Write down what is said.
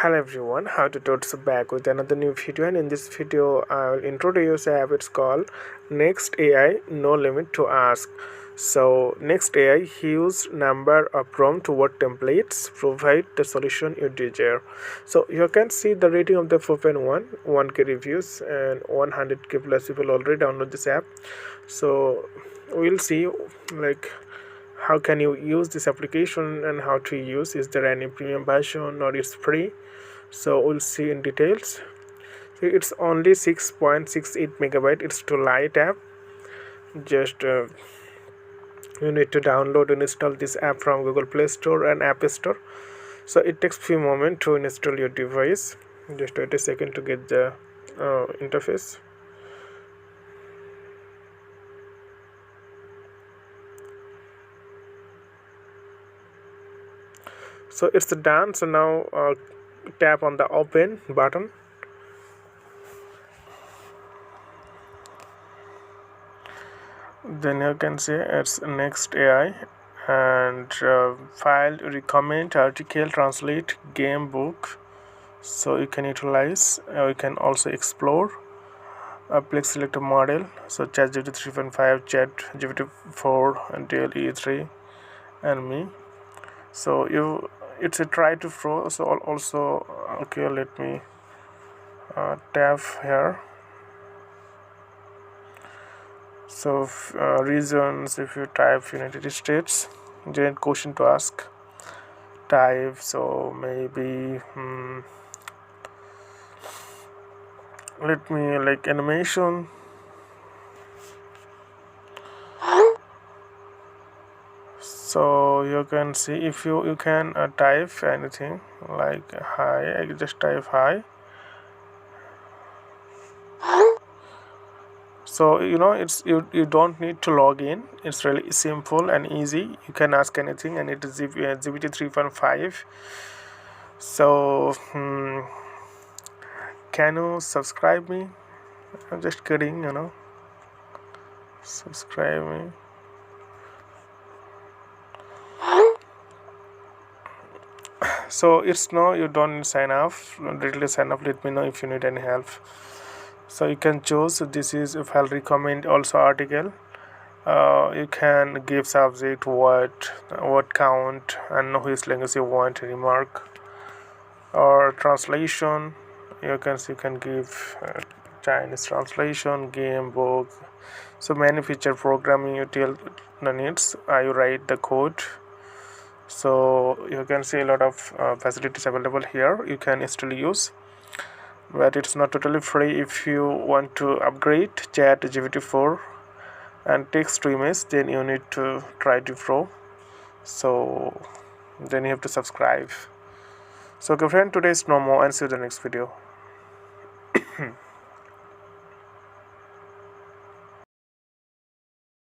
Hello everyone, how to totes back with another new video, and in this video I will introduce a app. It's called Next AI No Limit to Ask. So Next AI huge number of prompt word templates provide the solution you desire. So you can see the rating of the 1K reviews and 100K plus people already download this app. So we'll see like how can you use this application and how to use, is there any premium version or it's free. So we'll see in details. So it's only 6.68 megabyte. It's too light app. Just you need to download and install this app from Google Play Store and App Store. So it takes few moments to install your device. Just wait a second to get the interface. So it's done. So now tap on the open button. Then you can see it's Next AI and file, recommend, article, translate, game, book. So you can utilize, you can also explore. Please select a model. So ChatGPT 3.5, ChatGPT 4, and Dell E3, and me. So it's a try to throw. So also okay, let me tap here. So reasons, if you type United States, generate question to ask, type, so maybe let me like animation. So you can see, if you can type anything like hi, I just type hi. So it's you don't need to log in. It's really simple and easy. You can ask anything, and it is GPT 3.5. So can you subscribe me? I'm just kidding, subscribe me. So it's no, you don't need sign up. Directly sign up. Let me know if you need any help. So you can choose, this is if I'll recommend also article. You can give subject, word count, and which language you want, remark, or translation. You can give Chinese translation, game, book. So many feature programming you tell the needs. I write the code. So you can see a lot of facilities available here. You can still use, but it's not totally free. If you want to upgrade ChatGPT 4 and text to image, then you need to try to pro. So then you have to subscribe. So okay friend, today is no more, and see you in the next video.